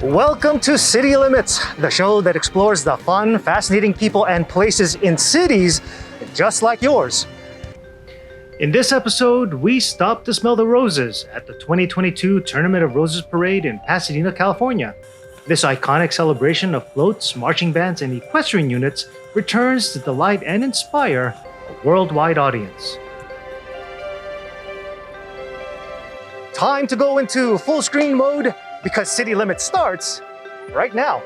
Welcome to City Limits, the show that explores the fun, fascinating people and places in cities just like yours. In this episode, we stop to smell the roses at the 2022 Tournament of Roses Parade in Pasadena, California. This iconic celebration of floats, marching bands, and equestrian units returns to delight and inspire a worldwide audience. Time to go into full screen mode because City Limits starts right now.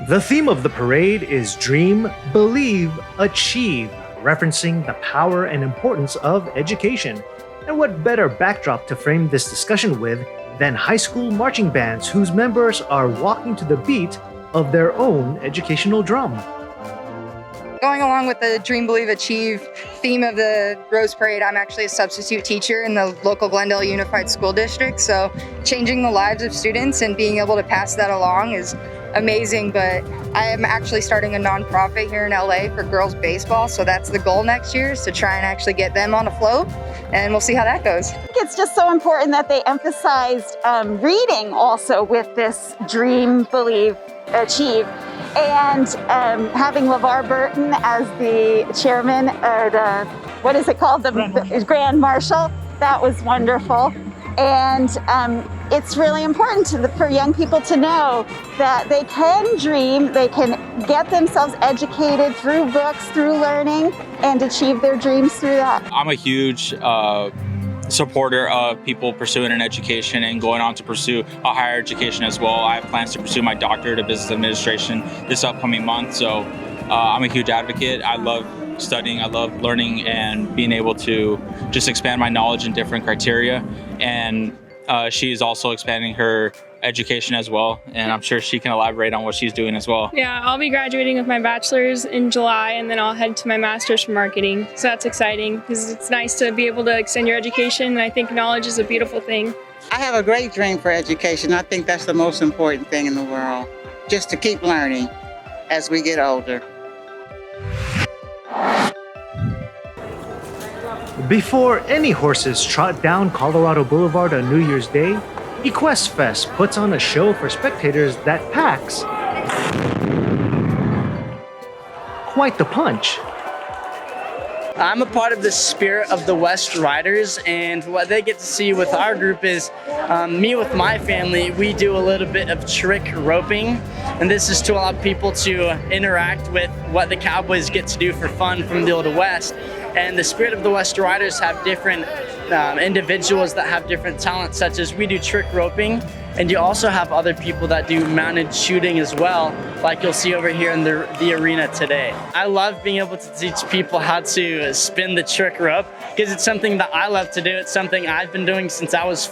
The theme of the parade is Dream, Believe, Achieve, referencing the power and importance of education. And what better backdrop to frame this discussion with than high school marching bands whose members are walking to the beat of their own educational drum. Going along with the Dream, Believe, Achieve theme of the Rose Parade, I'm actually a substitute teacher in the local Glendale Unified School District. So changing the lives of students and being able to pass that along is amazing. But I am actually starting a nonprofit here in LA for girls baseball. So that's the goal next year, is to try and actually get them on a float. And we'll see how that goes. I think it's just so important that they emphasized reading also with this Dream, Believe, Achieve. And having LeVar Burton as the chairman, or the, what is it called? The Grand Marshal. That was wonderful. And it's really important for young people to know that they can dream, they can get themselves educated through books, through learning, and achieve their dreams through that. I'm a huge supporter of people pursuing an education and going on to pursue a higher education as well. I have plans to pursue my doctorate of business administration this upcoming month, so I'm a huge advocate. I love studying, I love learning and being able to just expand my knowledge in different criteria. And she's also expanding her education as well, and I'm sure she can elaborate on what she's doing as well. Yeah, I'll be graduating with my bachelor's in July, and then I'll head to my master's for marketing. So that's exciting because it's nice to be able to extend your education, and I think knowledge is a beautiful thing. I have a great dream for education. I think that's the most important thing in the world, just to keep learning as we get older. Before any horses trot down Colorado Boulevard on New Year's Day, Equest Fest puts on a show for spectators that packs quite the punch. I'm a part of the Spirit of the West Riders, and what they get to see with our group is me with my family, we do a little bit of trick roping, and this is to allow people to interact with what the cowboys get to do for fun from the Old West. And the Spirit of the West Riders have different individuals that have different talents, such as we do trick roping, and you also have other people that do mounted shooting as well, like you'll see over here in the arena today. I love being able to teach people how to spin the trick rope because it's something that I love to do. It's something I've been doing since I was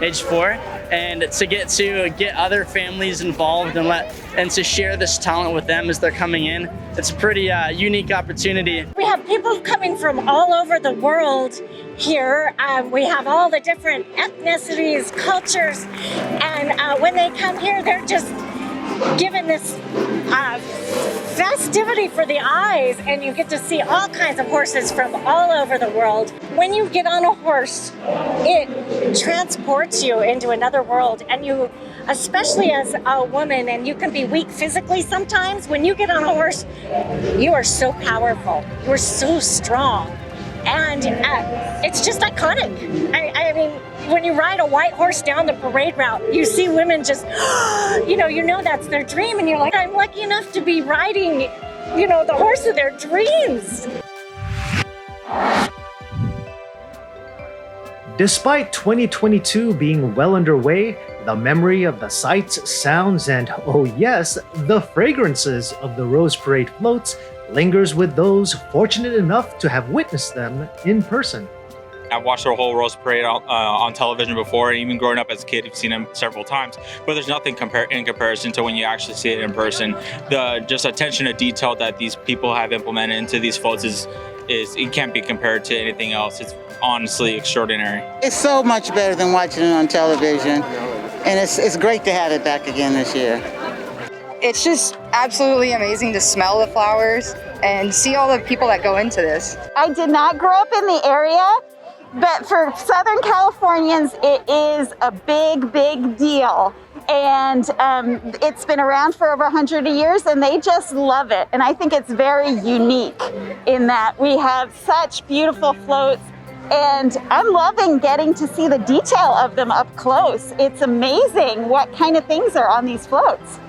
age 4, and to get other families involved and to share this talent with them as they're coming in, it's a pretty unique opportunity. We have people coming from all over the world here. We have all the different ethnicities, cultures, and when they come here, they're just given this festivity for the eyes, and you get to see all kinds of horses from all over the world. When you get on a horse, it transports you into another world, and you, especially as a woman, and you can be weak physically sometimes, when you get on a horse, you are so powerful, you are so strong, and it's just iconic. I mean, when you ride a white horse down the parade route, you see women just, you know that's their dream, and you're like, I'm lucky enough to be riding, the horse of their dreams. Despite 2022 being well underway, the memory of the sights, sounds, and, oh yes, the fragrances of the Rose Parade floats lingers with those fortunate enough to have witnessed them in person. I've watched the whole Rose Parade on television before, and even growing up as a kid, you've seen them several times. But there's nothing in comparison to when you actually see it in person. The just attention to detail that these people have implemented into these floats is it can't be compared to anything else. It's honestly extraordinary. It's so much better than watching it on television, and it's great to have it back again this year. It's just absolutely amazing to smell the flowers and see all the people that go into this. I did not grow up in the area, But for Southern Californians, it is a big, big deal. And it's been around for over 100 years, and they just love it. And I think it's very unique in that we have such beautiful floats, and I'm loving getting to see the detail of them up close. It's amazing what kind of things are on these floats.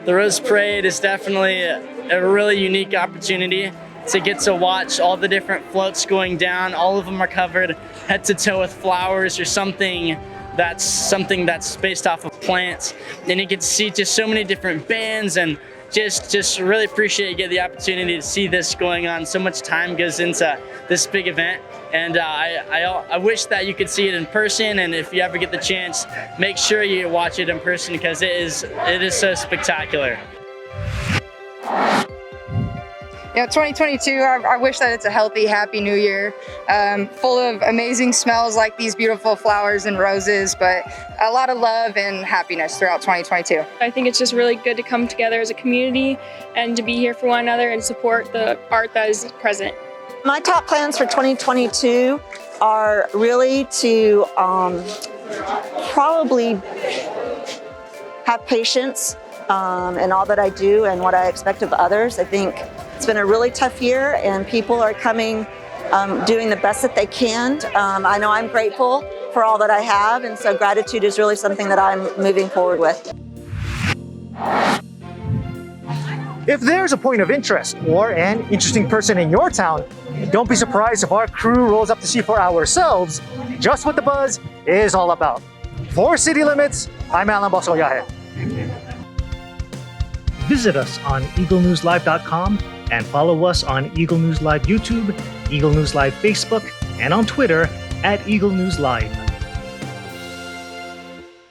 The Rose Parade is definitely a really unique opportunity to get to watch all the different floats going down. All of them are covered head to toe with flowers or something that's based off of plants. And you get to see just so many different bands, and just really appreciate you get the opportunity to see this going on. So much time goes into this big event, and I wish that you could see it in person. And if you ever get the chance, make sure you watch it in person because it is so spectacular. 2022, I wish that it's a healthy, happy new year, full of amazing smells like these beautiful flowers and roses, but a lot of love and happiness throughout 2022. I think it's just really good to come together as a community and to be here for one another and support the art that is present. My top plans for 2022 are really to probably have patience in all that I do and what I expect of others. I think it's been a really tough year, and people are coming, doing the best that they can. I know I'm grateful for all that I have, and so gratitude is really something that I'm moving forward with. If there's a point of interest or an interesting person in your town, don't be surprised if our crew rolls up to see for ourselves just what the buzz is all about. For City Limits, I'm Alan Bosoyahe. Visit us on eaglenewslive.com and follow us on Eagle News Live YouTube, Eagle News Live Facebook, and on Twitter @Eagle News Live.